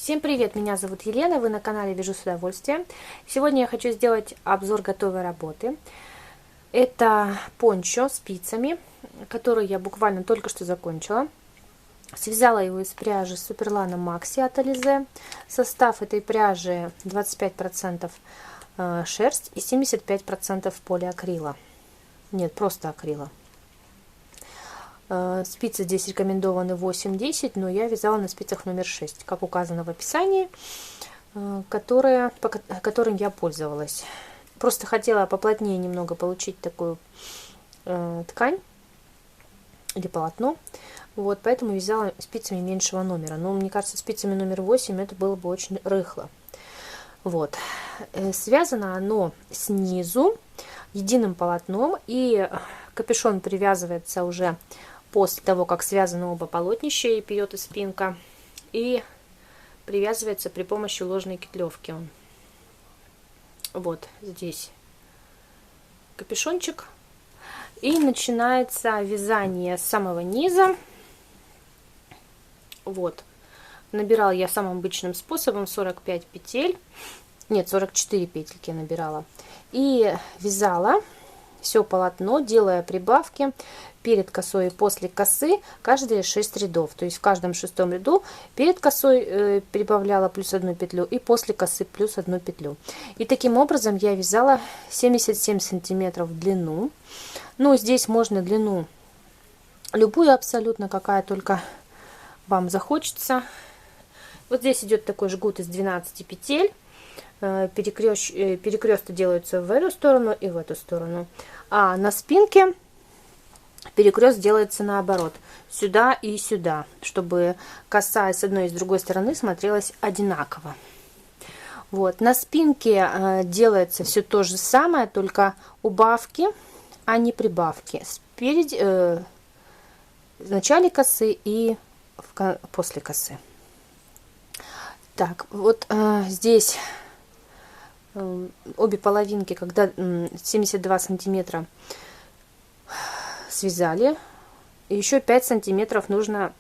Всем привет, меня зовут Елена, вы на канале Вяжу с удовольствием. Сегодня я хочу сделать обзор готовой работы. Это пончо спицами, который я буквально только что закончила. Связала его из пряжи Superlana Maxi от Alize. Состав этой пряжи 25% шерсть и 75% полиакрила. Нет, просто акрила. Спицы здесь рекомендованы 8-10, но я вязала на спицах номер 6, как указано в описании, которым я пользовалась. Просто хотела поплотнее немного получить такую ткань или полотно. Вот, поэтому вязала спицами меньшего номера. Но мне кажется, спицами номер 8 это было бы очень рыхло. Вот. Связано оно снизу единым полотном, и капюшон привязывается уже после того, как связаны оба полотнища, и вперед и спинка, и привязывается при помощи ложной кетлевки. Вот здесь капюшончик, и начинается вязание с самого низа. Вот, набирала я самым обычным способом 45 петель, нет, 44 петельки набирала, и вязала все полотно, делая прибавки перед косой и после косы каждые 6 рядов. То есть в каждом шестом ряду перед косой прибавляла плюс 1 петлю и после косы плюс 1 петлю. И таким образом я вязала 77 сантиметров в длину. Ну, здесь можно длину любую абсолютно, какая только вам захочется. Вот здесь идет такой жгут из 12 петель. Перекресты делаются в эту сторону и в эту сторону, а на спинке перекрест делается наоборот, сюда и сюда, чтобы коса с одной и с другой стороны смотрелась одинаково. Вот, на спинке делается все то же самое, только убавки, а не прибавки спереди, в начале косы и после косы. Так, вот здесь обе половинки, когда 72 сантиметра связали, еще 5 сантиметров нужно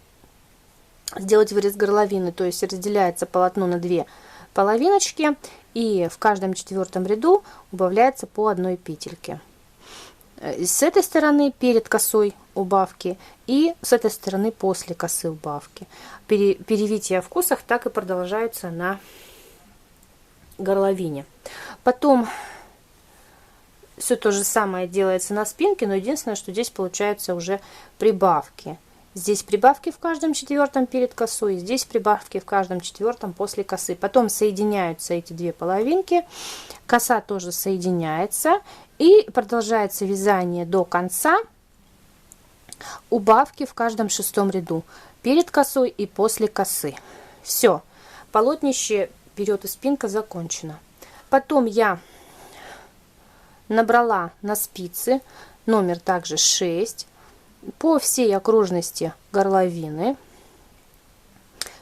сделать вырез горловины, то есть разделяется полотно на две половиночки, и в каждом четвертом ряду убавляется по одной петельке. С этой стороны перед косой убавки и с этой стороны после косы убавки. Перевития в косах так и продолжаются на горловине. Потом все то же самое делается на спинке, но единственное, что здесь получаются уже прибавки. Здесь прибавки в каждом четвертом перед косой, здесь прибавки в каждом четвертом после косы. Потом соединяются эти две половинки, коса тоже соединяется, и продолжается вязание до конца. Убавки в каждом шестом ряду перед косой и после косы. Все, полотнище вперед и спинка закончена. Потом я набрала на спицы номер также 6 по всей окружности горловины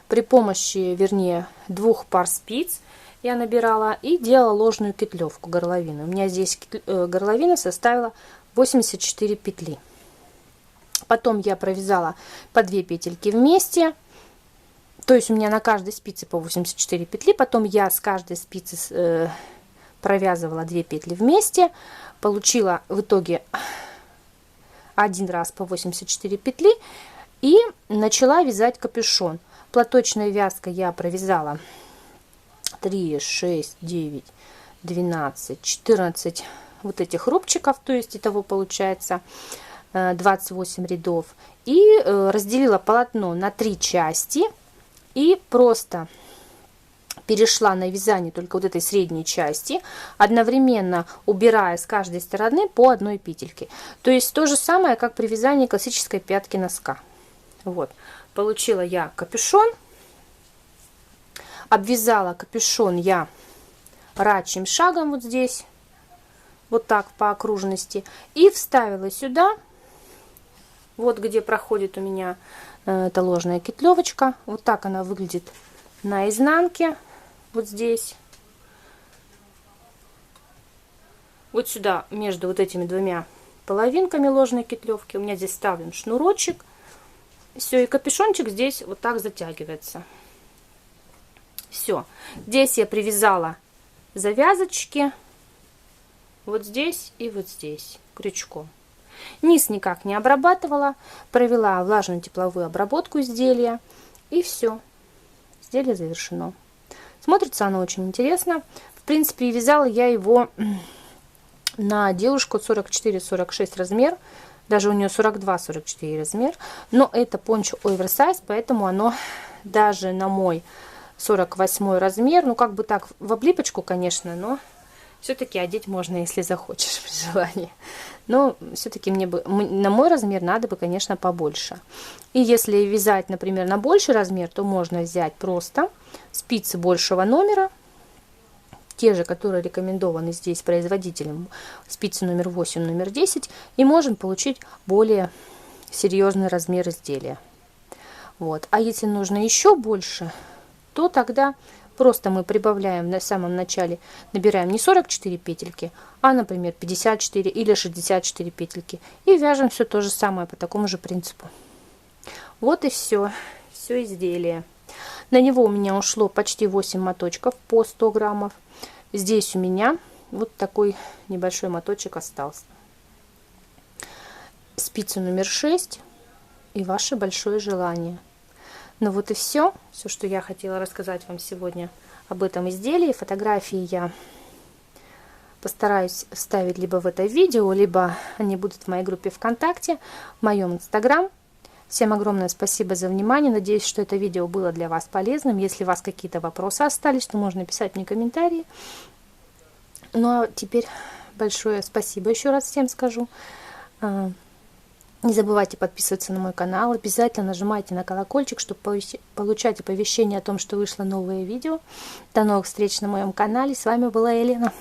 при помощи, вернее, двух пар спиц я набирала и делала ложную петлевку горловины. У меня здесь горловина составила 84 петли. Потом я провязала по 2 петельки вместе. То есть у меня на каждой спице по 84 петли. Потом я с каждой спицы провязывала 2 петли вместе. Получила в итоге один раз по 84 петли. И начала вязать капюшон. Платочной вязкой я провязала 3, 6, 9, 12, 14 вот этих рубчиков. То есть итого получается 28 рядов. И разделила полотно на 3 части. И просто перешла на вязание только вот этой средней части, одновременно убирая с каждой стороны по одной петельке. То есть то же самое, как при вязании классической пятки носка. Вот, получила я капюшон. Обвязала капюшон я рачьим шагом вот здесь, вот так по окружности, и вставила сюда, вот где проходит у меня эта ложная кетлевочка. Вот так она выглядит на изнанке. Вот здесь. Вот сюда, между вот этими двумя половинками ложной кетлевки, у меня здесь вставлен шнурочек. Все, и капюшончик здесь вот так затягивается. Все. Здесь я привязала завязочки. Вот здесь и вот здесь крючком. Низ никак не обрабатывала. Провела влажную тепловую обработку изделия. И все. Изделие завершено. Смотрится оно очень интересно. В принципе, вязала я его на девушку 44-46 размер. Даже у нее 42-44 размер. Но это пончо оверсайз, поэтому оно даже на мой 48 размер. Ну, как бы так, в облипочку, конечно, но все-таки одеть можно, если захочешь, при желании. Но все-таки мне бы, на мой размер надо бы, конечно, побольше. И если вязать, например, на больший размер, то можно взять просто спицы большего номера. Те же, которые рекомендованы здесь производителем, спицы номер 8, номер 10, и можем получить более серьезный размер изделия. Вот. А если нужно еще больше, то тогда просто мы прибавляем на самом начале, набираем не 44 петельки, а, например, 54 или 64 петельки. И вяжем все то же самое по такому же принципу. Вот и все изделие. На него у меня ушло почти 8 моточков по 100 граммов. Здесь у меня вот такой небольшой моточек остался. Спица номер 6 и ваше большое желание. Ну вот и все, что я хотела рассказать вам сегодня об этом изделии. Фотографии я постараюсь вставить либо в это видео, либо они будут в моей группе ВКонтакте, в моем Инстаграм. Всем огромное спасибо за внимание. Надеюсь, что это видео было для вас полезным. Если у вас какие-то вопросы остались, то можно писать мне комментарии. Ну а теперь большое спасибо еще раз всем скажу. Не забывайте подписываться на мой канал. Обязательно нажимайте на колокольчик, чтобы получать оповещения о том, что вышло новое видео. До новых встреч на моем канале. С вами была Елена.